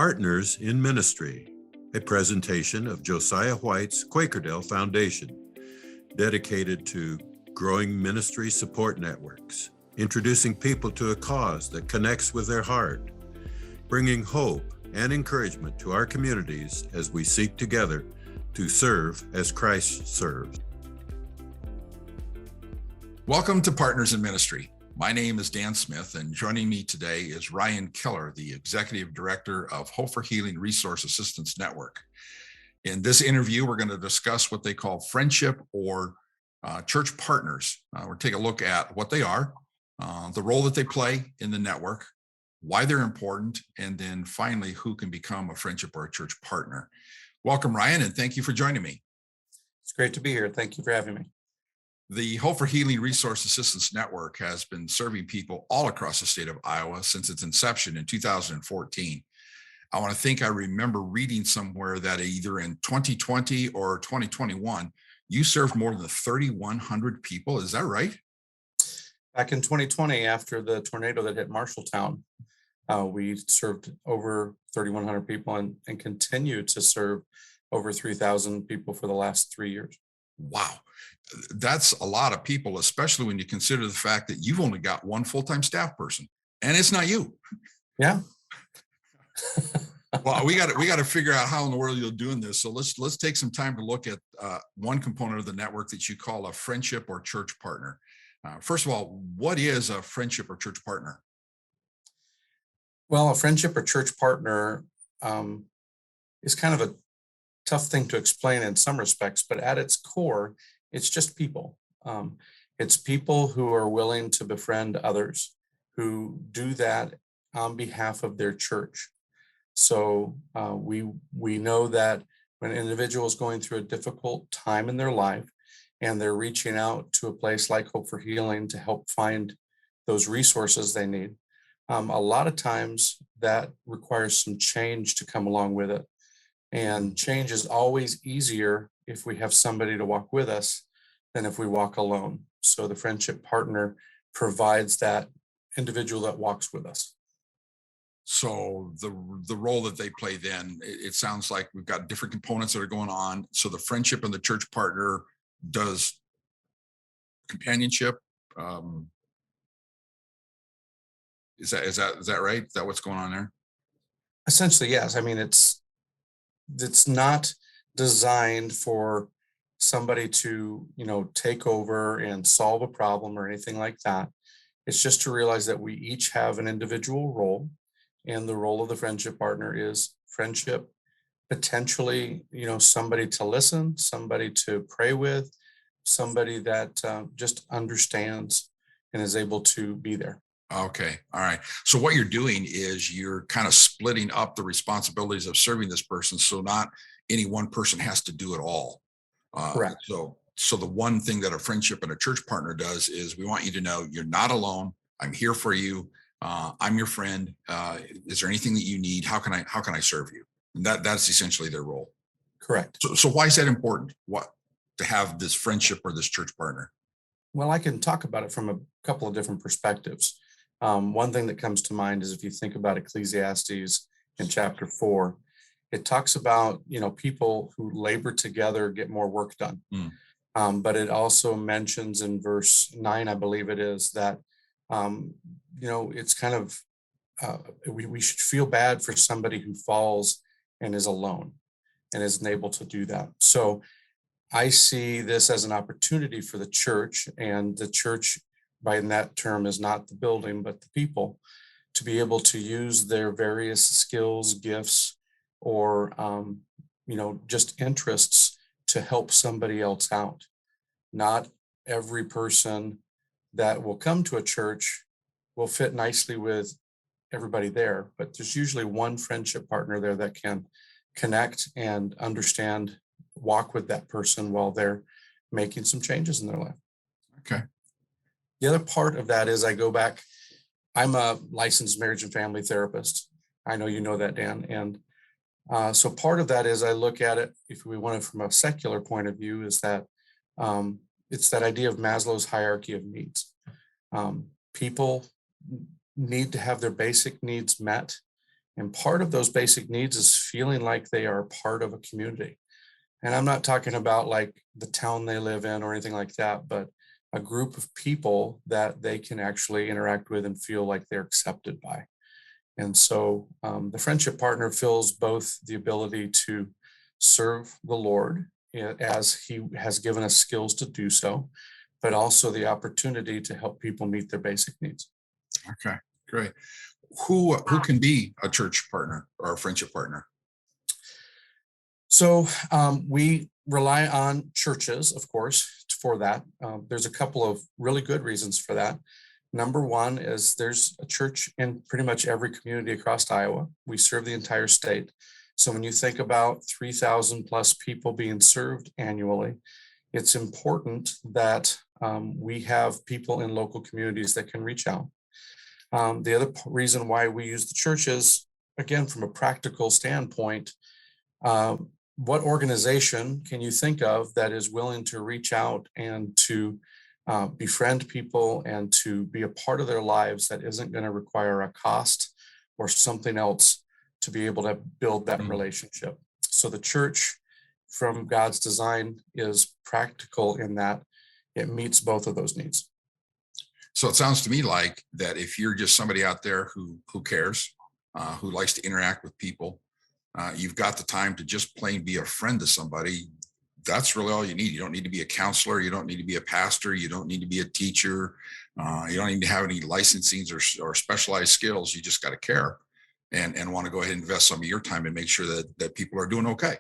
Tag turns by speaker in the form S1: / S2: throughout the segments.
S1: Partners in Ministry, a presentation of Josiah White's Quakerdale Foundation, dedicated to growing ministry support networks, introducing people to a cause that connects with their heart, bringing hope and encouragement to our communities as we seek together to serve as Christ serves.
S2: Welcome to Partners in Ministry. My name is Dan Smith, and joining me today is Ryan Keller, the Executive Director of Hope for Healing Resource Assistance Network. In this interview, we're going to discuss what they call friendship or church partners. We'll take a look at what they are, the role that they play in the network, why they're important, and then finally, who can become a friendship or a church partner. Welcome, Ryan, and thank you for joining me.
S3: It's great to be here. Thank you for having me.
S2: The Hope for Healing Resource Assistance Network has been serving people all across the state of Iowa since its inception in 2014. I remember reading somewhere that either in 2020 or 2021, you served more than 3,100 people. Is that right?
S3: Back in 2020, after the tornado that hit Marshalltown, we served over 3,100 people and continue to serve over 3,000 people for the last 3 years.
S2: Wow. That's a lot of people, especially when you consider the fact that you've only got one full-time staff person, and it's not you.
S3: Yeah.
S2: Well, we got to figure out how in the world you're doing this. So let's take some time to look at one component of the network that you call a friendship or church partner. First of all, what is a friendship or church partner?
S3: Well, a friendship or church partner is kind of a tough thing to explain in some respects, but at its core, it's just people. It's people who are willing to befriend others, who do that on behalf of their church. So we know that when an individual is going through a difficult time in their life and they're reaching out to a place like Hope for Healing to help find those resources they need, a lot of times that requires some change to come along with it. And change is always easier if we have somebody to walk with us than if we walk alone. So the friendship partner provides that individual that walks with us.
S2: So the role that they play then, it sounds like we've got different components that are going on. So the friendship and the church partner does companionship. Is that right? Is that what's going on there?
S3: Essentially, yes. I mean, it's not designed for somebody to, take over and solve a problem or anything like that. It's just to realize that we each have an individual role, and the role of the friendship partner is friendship, potentially, somebody to listen, somebody to pray with, somebody that just understands and is able to be there.
S2: Okay. All right. So what you're doing is you're kind of splitting up the responsibilities of serving this person. So not any one person has to do it all.
S3: Correct.
S2: So the one thing that a friendship and a church partner does is we want you to know you're not alone. I'm here for you. I'm your friend. Is there anything that you need? How can I serve you? And that's essentially their role.
S3: Correct.
S2: So why is that important? What to have this friendship or this church partner?
S3: Well, I can talk about it from a couple of different perspectives. One thing that comes to mind is if you think about Ecclesiastes in chapter 4, it talks about, people who labor together get more work done. But it also mentions in verse 9, I believe it is, that, it's kind of, we should feel bad for somebody who falls and is alone and isn't able to do that. So I see this as an opportunity for the church, and the church by that term is not the building, but the people, to be able to use their various skills, gifts, or, just interests to help somebody else out. Not every person that will come to a church will fit nicely with everybody there, but there's usually one friendship partner there that can connect and understand, walk with that person while they're making some changes in their life.
S2: Okay.
S3: The other part of that is I go back, I'm a licensed marriage and family therapist. I know you know that, Dan. And so part of that is I look at it, if we want it from a secular point of view, is that it's that idea of Maslow's hierarchy of needs. People need to have their basic needs met And part of those basic needs is feeling like they are part of a community. And I'm not talking about like the town they live in or anything like that, but a group of people that they can actually interact with and feel like they're accepted by. And so the friendship partner fills both the ability to serve the Lord as he has given us skills to do so, but also the opportunity to help people meet their basic needs.
S2: Okay, great. Who can be a church partner or a friendship partner?
S3: So we rely on churches, of course, for that. There's a couple of really good reasons for that. Number one is there's a church in pretty much every community across Iowa. We serve the entire state. So when you think about 3,000 plus people being served annually, it's important that we have people in local communities that can reach out. The other reason why we use the churches, again, from a practical standpoint, what organization can you think of that is willing to reach out and to befriend people and to be a part of their lives that isn't going to require a cost or something else to be able to build that relationship? So the church, from God's design, is practical in that it meets both of those needs.
S2: So it sounds to me like that if you're just somebody out there who cares, who likes to interact with people, you've got the time to just plain be a friend to somebody. That's really all you need. You don't need to be a counselor. You don't need to be a pastor. You don't need to be a teacher. You don't need to have any licensings or specialized skills. You just got to care and want to go ahead and invest some of your time and make sure that people are doing okay.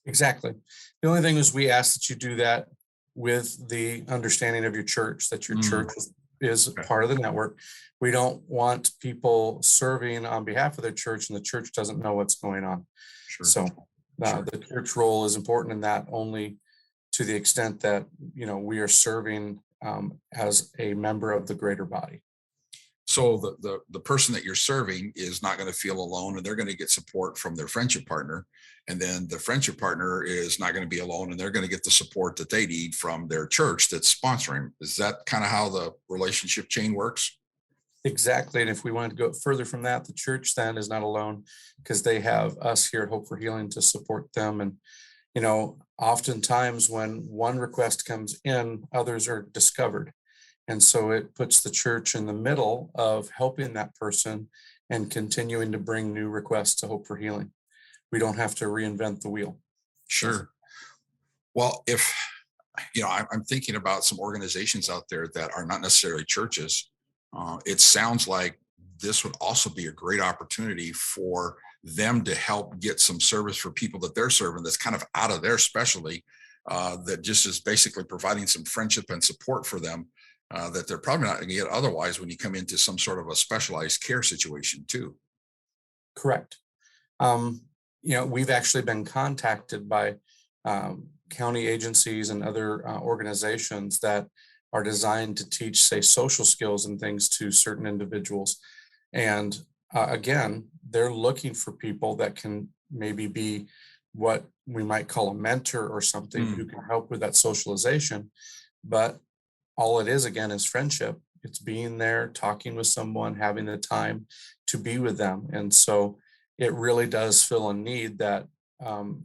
S3: Exactly. The only thing is we ask that you do that with the understanding of your church, that your church is part of the network. We don't want people serving on behalf of their church and the church doesn't know what's going on.
S2: Sure.
S3: So the church role is important in that only to the extent that, you know, we are serving as a member of the greater body.
S2: So the person that you're serving is not going to feel alone and they're going to get support from their friendship partner. And then the friendship partner is not going to be alone and they're going to get the support that they need from their church that's sponsoring. Is that kind of how the relationship chain works?
S3: Exactly. And if we want to go further from that, the church then is not alone because they have us here at Hope for Healing to support them. And, you know, oftentimes when one request comes in, others are discovered. And so it puts the church in the middle of helping that person and continuing to bring new requests to Hope for Healing. We don't have to reinvent the wheel.
S2: Sure. Well, if, you know, I'm thinking about some organizations out there that are not necessarily churches. It sounds like this would also be a great opportunity for them to help get some service for people that they're serving that's kind of out of their specialty, that just is basically providing some friendship and support for them that they're probably not going to get otherwise when you come into some sort of a specialized care situation too.
S3: Correct. You know, we've actually been contacted by county agencies and other organizations that are designed to teach, say, social skills and things to certain individuals. And again, they're looking for people that can maybe be what we might call a mentor or something who can help with that socialization. But all it is, again, is friendship. It's being there, talking with someone, having the time to be with them. And so it really does fill a need that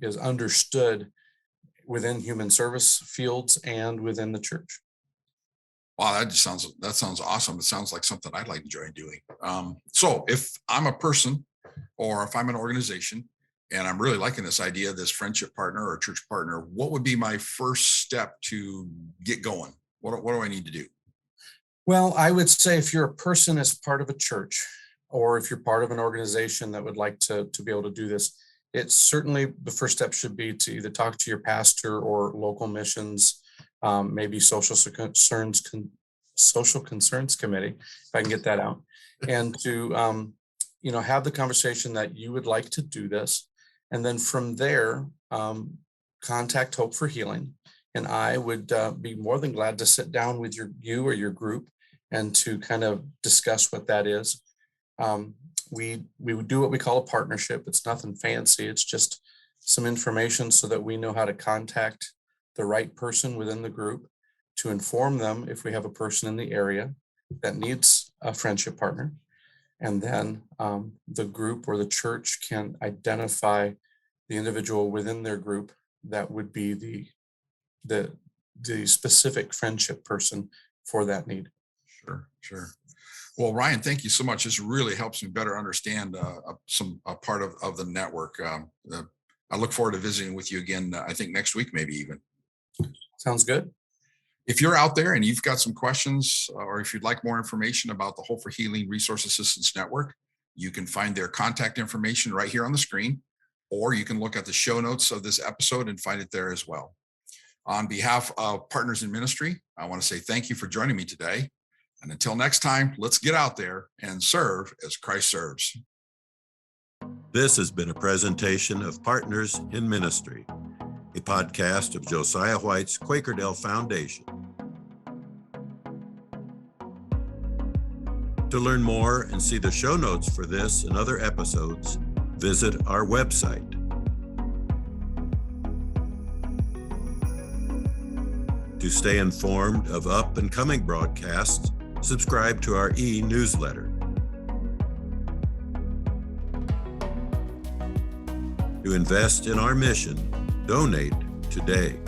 S3: is understood within human service fields and within the church.
S2: Wow, that sounds awesome. It sounds like something I'd like to enjoy doing. So if I'm a person or if I'm an organization and I'm really liking this idea, this friendship partner or church partner, what would be my first step to get going? What do I need to do?
S3: Well, I would say if you're a person as part of a church, or if you're part of an organization that would like to be able to do this, it's certainly the first step should be to either talk to your pastor or local missions, maybe social concerns committee, if I can get that out, and to you know, have the conversation that you would like to do this, and then from there contact Hope for Healing, and I would be more than glad to sit down with you or your group and to kind of discuss what that is. We would do what we call a partnership. It's nothing fancy. It's just some information so that we know how to contact the right person within the group, to inform them if we have a person in the area that needs a friendship partner. And then the group or the church can identify the individual within their group that would be the specific friendship person for that need.
S2: Sure. Well, Ryan, thank you so much. This really helps me better understand a part of the network. I look forward to visiting with you again, I think next week, maybe even.
S3: Sounds good.
S2: If you're out there and you've got some questions, or if you'd like more information about the Hope for Healing Resource Assistance Network, you can find their contact information right here on the screen, or you can look at the show notes of this episode and find it there as well. On behalf of Partners in Ministry, I want to say thank you for joining me today. And until next time, let's get out there and serve as Christ serves.
S1: This has been a presentation of Partners in Ministry, a podcast of Josiah White's Quakerdale Foundation. To learn more and see the show notes for this and other episodes, visit our website. To stay informed of up and coming broadcasts, subscribe to our e-newsletter. To invest in our mission, donate today.